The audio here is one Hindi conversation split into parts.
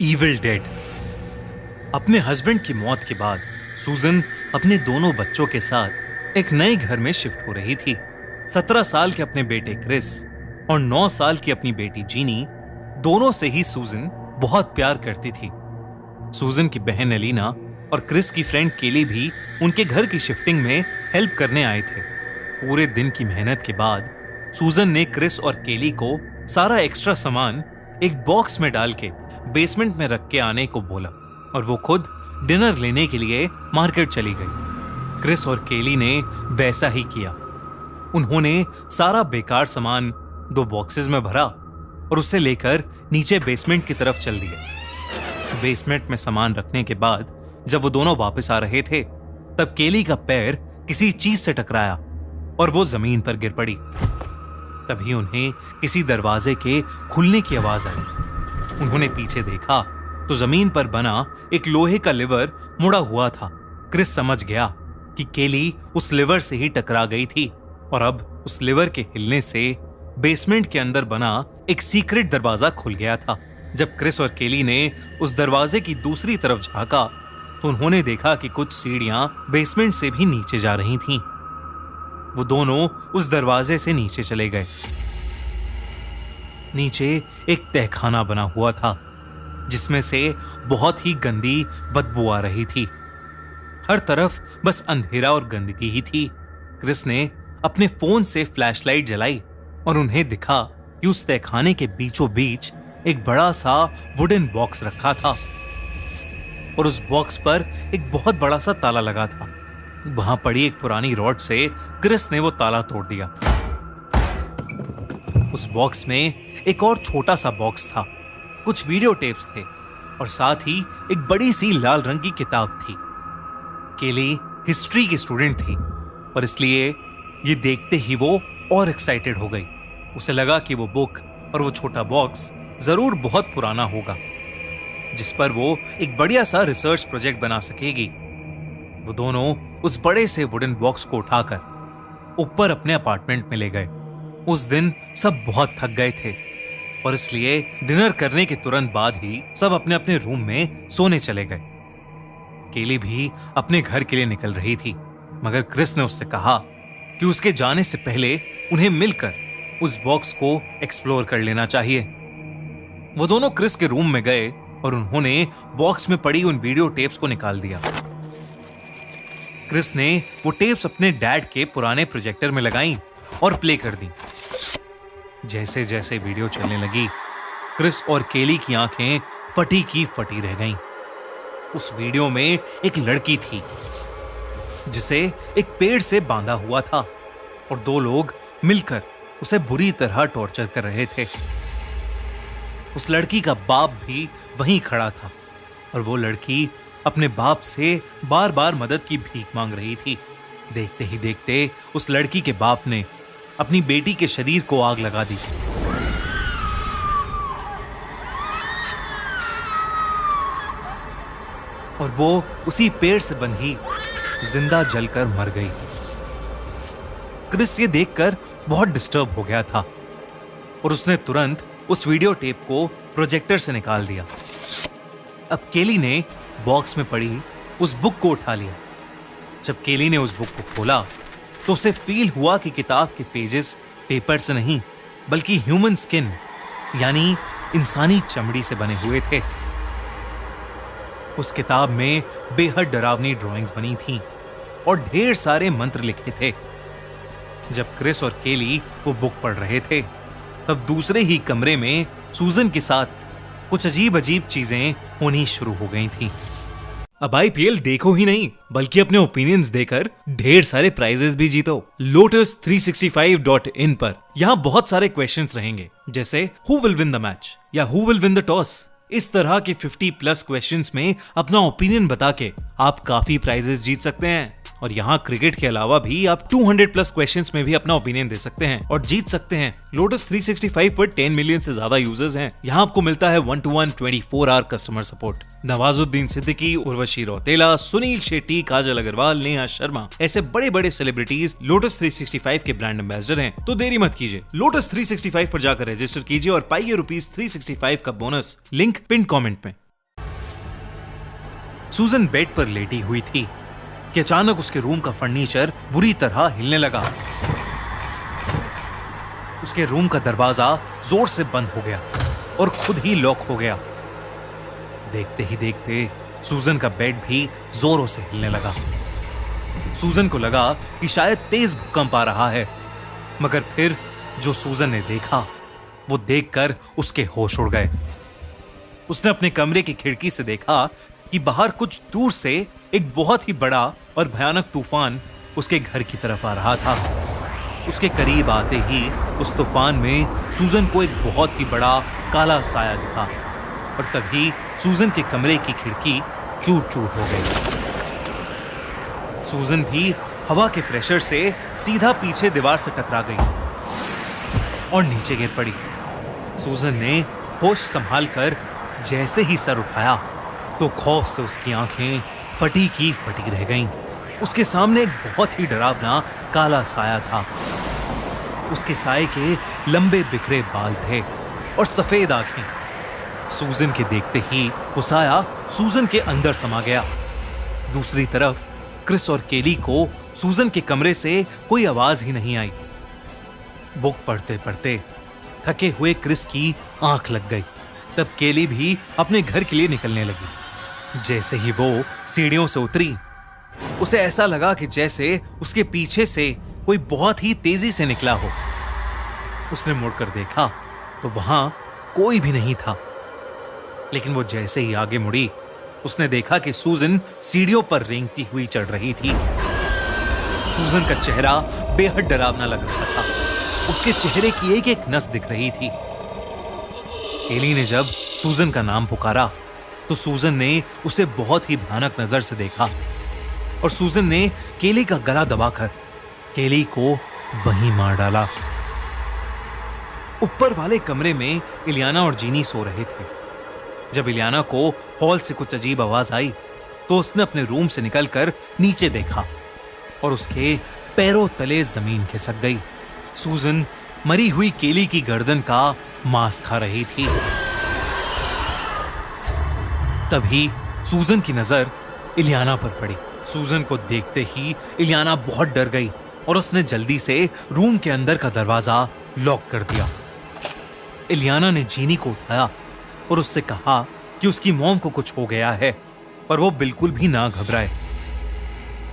Evil dead. अपने हस्बैंड की मौत के बाद सूजन अपने दोनों बच्चों के साथ एक नए घर में शिफ्ट हो रही थी। 17 साल के अपने बेटे क्रिस और 9 साल की अपनी बेटी जीनी, दोनों से ही सूजन बहुत प्यार करती थी। सूजन की बहन एलिना और क्रिस की फ्रेंड केली भी उनके घर की शिफ्टिंग में हेल्प करने आए थे। पूरे दिन की मेहनत के बाद सूजन ने क्रिस और केली को सारा एक्स्ट्रा सामान एक बॉक्स में डाल के बेसमेंट में रख के आने को बोला और वो खुद डिनर लेने के लिए मार्केट चली गई। क्रिस और केली ने वैसा ही किया। उन्होंने सारा बेकार सामान 2 बॉक्सेस में भरा और उसे लेकर नीचे बेसमेंट की तरफ चल दिए। बेसमेंट में सामान रखने के बाद जब वो दोनों वापस आ रहे थे तब केली का पैर किसी चीज से टकराया और वो जमीन पर गिर पड़ी। तभी उन्हें किसी दरवाजे के खुलने की आवाज आई। उन्होंने पीछे देखा तो जमीन पर बना एक लोहे का लिवर मुड़ा हुआ था। क्रिस समझ गया कि केली उस लिवर से ही टकरा गई थी और अब उस लिवर के हिलने से बेसमेंट के अंदर बना एक सीक्रेट दरवाजा खुल गया था। जब क्रिस और केली ने उस दरवाजे की दूसरी तरफ झांका तो उन्होंने देखा कि कुछ सीढ़ियां बेसमेंट से भी नीचे जा रही थीं। वो दोनों उस दरवाजे से नीचे चले गए। नीचे एक तहखाना बना हुआ था जिसमें से बहुत ही गंदी बदबू आ रही थी। हर तरफ बस अंधेरा और गंदगी ही थी। क्रिस ने अपने फोन से फ्लैशलाइट जलाई और उन्हें दिखा कि उस तहखाने के बीचों बीच एक बड़ा सा वुडन बॉक्स रखा था और उस बॉक्स पर एक बहुत बड़ा सा ताला लगा था। वहां पड़ी एक पुरानी रॉड से क्रिस ने वो ताला तोड़ दिया। उस बॉक्स में एक और छोटा सा बॉक्स था, कुछ वीडियो टेप्स थे और साथ ही एक बड़ी सी लाल रंग की किताब थी। केली हिस्ट्री की स्टूडेंट थी और इसलिए ये देखते ही वो और एक्साइटेड हो गई। उसे लगा कि वो बुक और वो छोटा बॉक्स जरूर बहुत पुराना होगा जिस पर वो एक बढ़िया सा रिसर्च प्रोजेक्ट बना सकेगी। वो दोनों उस बड़े से वुडन बॉक्स को उठाकर ऊपर अपने अपार्टमेंट में ले गए। उस दिन सब बहुत थक गए थे और इसलिए डिनर करने के तुरंत बाद ही सब अपने अपने रूम में सोने चले गए। केली भी अपने घर के लिए निकल रही थी मगर क्रिस ने उससे कहा कि उसके जाने से पहले उन्हें मिलकर उस बॉक्स को एक्सप्लोर कर लेना चाहिए। वो दोनों क्रिस के रूम में गए और उन्होंने बॉक्स में पड़ी उन वीडियो टेप्स को निकाल दिया। क्रिस ने वो टेप्स अपने डैड के पुराने प्रोजेक्टर में लगाई और प्ले कर दी। जैसे जैसे वीडियो चलने लगी क्रिस और केली की आंखें फटी की फटी रह गईं। उस वीडियो में एक लड़की थी जिसे एक पेड़ से बांधा हुआ था और 2 लोग मिलकर उसे बुरी तरह टॉर्चर कर रहे थे। उस लड़की का बाप भी वहीं खड़ा था और वो लड़की अपने बाप से बार बार मदद की भीख मांग रही थी। देखते ही देखते उस लड़की के बाप ने अपनी बेटी के शरीर को आग लगा दी और वो उसी पेड़ से बंधी जिंदा जलकर मर गई। क्रिस ये देखकर बहुत डिस्टर्ब हो गया था और उसने तुरंत उस वीडियो टेप को प्रोजेक्टर से निकाल दिया। अब केली ने बॉक्स में पड़ी उस बुक को उठा लिया। जब केली ने उस बुक को खोला तो उसे फील हुआ कि किताब के पेजेस पेपर से नहीं बल्कि ह्यूमन स्किन यानी इंसानी चमड़ी से बने हुए थे। उस किताब में बेहद डरावनी ड्राइंग्स बनी थीं और ढेर सारे मंत्र लिखे थे। जब क्रिस और केली वो बुक पढ़ रहे थे तब दूसरे ही कमरे में सूजन के साथ कुछ अजीब अजीब चीजें होनी शुरू हो गई थीं। अब आईपीएल देखो ही नहीं बल्कि अपने ओपिनियंस देकर ढेर सारे प्राइजेस भी जीतो। Lotus365.in पर यहाँ बहुत सारे क्वेश्चंस रहेंगे जैसे who will win the match या who will win the toss. इस तरह के 50+ क्वेश्चंस में अपना ओपिनियन बता के आप काफी प्राइजेस जीत सकते हैं। और यहाँ क्रिकेट के अलावा भी आप 200+ क्वेश्चंस में भी अपना ओपिनियन दे सकते हैं और जीत सकते हैं। लोटस 365 पर 10 मिलियन से ज्यादा यूजर्स हैं। यहाँ आपको मिलता है 1-to-1 24 hour customer support. Nawazuddin Siddiqui, Urvashi Rautela, Suniel Shetty, Kajal Aggarwal, Neha Sharma ऐसे बड़े बड़े सेलिब्रिटीज लोटस 365 के ब्रांड एम्बेसडर हैं। तो देरी मत कीजिए, लोटस 365 पर जाकर रजिस्टर कीजिए और पाइए ₹365 का बोनस। लिंक पिन कमेंट में। सूजन बेड पर लेटी हुई थी कि अचानक उसके रूम का फर्नीचर बुरी तरह हिलने लगा। उसके रूम का दरवाजा जोर से बंद हो गया और खुद ही लॉक हो गया। देखते ही देखते सूजन का बेड भी जोरों से हिलने लगा। सूजन को लगा कि शायद तेज भूकंप आ रहा है, मगर फिर जो सूजन ने देखा वो देखकर उसके होश उड़ गए। उसने अपने कमरे की खिड़की से देखा कि बाहर कुछ दूर से एक बहुत ही बड़ा और भयानक तूफान उसके घर की तरफ आ रहा था। उसके करीब आते ही उस तूफान में सूजन को एक बहुत ही बड़ा काला साया दिखा और तभी सूजन के कमरे की खिड़की चूर-चूर हो गई। सूजन भी हवा के प्रेशर से सीधा पीछे दीवार से टकरा गई और नीचे गिर पड़ी। सूजन ने होश संभालकर जैसे ही सर उठाया तो खौफ से उसकी आंखें फटी की फटी रह गईं। उसके सामने एक बहुत ही डरावना काला साया था। उसके साये के लंबे बिखरे बाल थे और सफेद आंखें। सूजन के देखते ही वो साया सूजन के अंदर समा गया। दूसरी तरफ क्रिस और केली को सूजन के कमरे से कोई आवाज ही नहीं आई। बुक पढ़ते पढ़ते थके हुए क्रिस की आंख लग गई। तब केली भी अपने घर के लिए निकलने लगी। जैसे ही वो सीढ़ियों से उतरी, उसे ऐसा लगा कि जैसे उसके पीछे से कोई बहुत ही तेजी से निकला हो। उसने मुड़कर देखा तो वहां कोई भी नहीं था, लेकिन वो जैसे ही आगे मुड़ी, उसने देखा कि सूजन सीढ़ियों पर रेंगती हुई चढ़ रही थी। सूजन का चेहरा बेहद डरावना लग रहा था। उसके चेहरे की एक एक नस दिख रही थी। केली ने जब सूजन का नाम पुकारा तो सूजन ने उसे बहुत ही भयानक नजर से देखा और सूजन ने केली का गला दबाकर केली को वहीं मार डाला। ऊपर वाले कमरे में इलियाना और जीनी सो रहे थे। जब इलियाना को हॉल से कुछ अजीब आवाज आई तो उसने अपने रूम से निकलकर नीचे देखा और उसके पैरों तले जमीन खिसक गई। सूजन मरी हुई केली की गर्दन का मांस खा रही थी। तभी सूजन की नजर इलियाना पर पड़ी। सूजन को देखते ही इलियाना बहुत डर गई और उसने जल्दी से रूम के अंदर का दरवाजा लॉक कर दिया। इलियाना ने जीनी को उठाया और उससे कहा कि उसकी मॉम को कुछ हो गया है, पर वो बिल्कुल भी ना घबराए।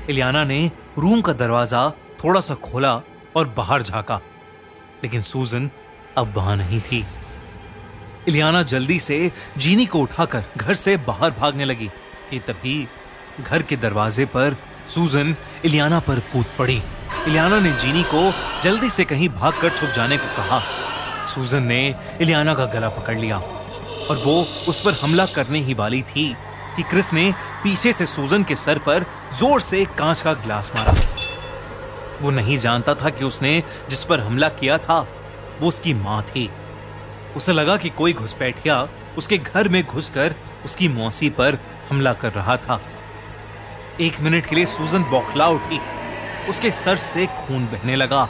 इलियाना ने रूम का दरवाजा थोड़ा सा खोला और बाहर झांका, लेकिन सूजन अब वहां नहीं थी। इलियाना जल्दी से जीनी को उठाकर घर से बाहर भागने लगी कि तभी घर के दरवाजे पर सूजन इलियाना पर कूद पड़ी। इलियाना ने जीनी को जल्दी से कहीं भागकर छुप जाने को कहा। सूजन ने इलियाना का गला पकड़ लिया और वो उस पर हमला करने ही वाली थी कि क्रिस ने पीछे से सूजन के सर पर जोर से कांच का गिलास मारा। वो नहीं जानता था कि उसने जिस पर हमला किया था वो उसकी मां थी। उसे लगा कि कोई घुसपैठिया उसके घर में घुसकर उसकी मौसी पर हमला कर रहा था। एक मिनट के लिए सूजन बौखला उठी। उसके सर से खून बहने लगा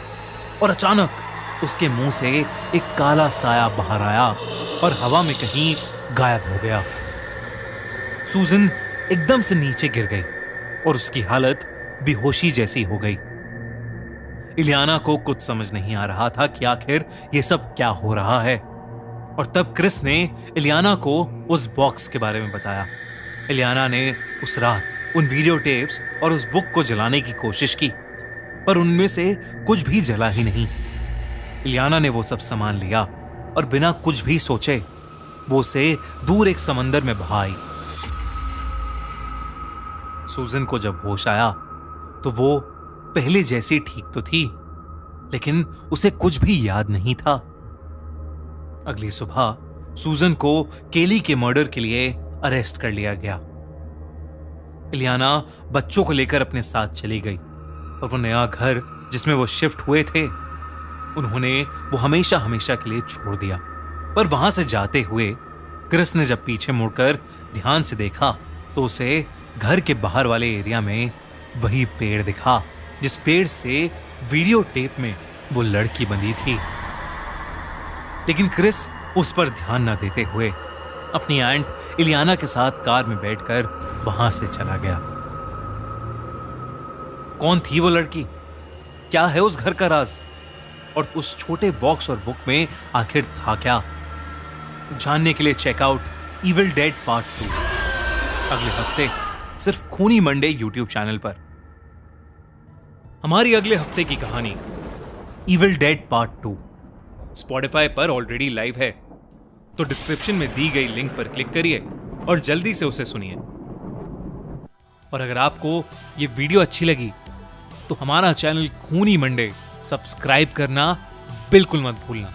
और अचानक उसके मुंह से एक काला साया बाहर आया और हवा में कहीं गायब हो गया। सूजन एकदम से नीचे गिर गई और उसकी हालत बेहोशी जैसी हो गई। इलियाना को कुछ समझ नहीं आ रहा था कि आखिर ये सब क्या हो रहा है। और तब क्रिस ने इलियाना को उस बॉक्स के बारे में बताया। इलियाना ने उस रात उन वीडियो टेप्स और उस बुक को जलाने की कोशिश की, पर उनमें से कुछ भी जला ही नहीं। इलियाना ने वो सब सामान लिया और बिना कुछ भी सोचे वो उसे दूर एक समंदर में बहा आई। सूजन को जब होश आया तो वो पहले जैसी ठीक तो थी, लेकिन उसे कुछ भी याद नहीं था। अगली सुबह सूजन को केली के मर्डर के लिए अरेस्ट कर लिया गया। इलियाना बच्चों को लेकर अपने साथ चली गई और वो नया घर जिसमें वो शिफ्ट हुए थे उन्होंने वो हमेशा हमेशा के लिए छोड़ दिया। पर वहां से जाते हुए क्रिस ने जब पीछे मुड़कर ध्यान से देखा तो उसे घर के बाहर वाले एरिया में वही पेड़ दिखा जिस पेड़ से वीडियो टेप में वो लड़की बंधी थी। लेकिन क्रिस उस पर ध्यान न देते हुए अपनी आंट इलियाना के साथ कार में बैठकर वहां से चला गया। कौन थी वो लड़की? क्या है उस घर का राज? और उस छोटे बॉक्स और बुक में आखिर था क्या? जानने के लिए चेकआउट इविल डेड पार्ट 2 अगले हफ्ते सिर्फ खूनी मंडे यूट्यूब चैनल पर। हमारी अगले हफ्ते की कहानी इविल डेड पार्ट 2 स्पॉटिफाई पर ऑलरेडी लाइव है, तो डिस्क्रिप्शन में दी गई लिंक पर क्लिक करिए और जल्दी से उसे सुनिए। और अगर आपको ये वीडियो अच्छी लगी तो हमारा चैनल खूनी मंडे सब्सक्राइब करना बिल्कुल मत भूलना।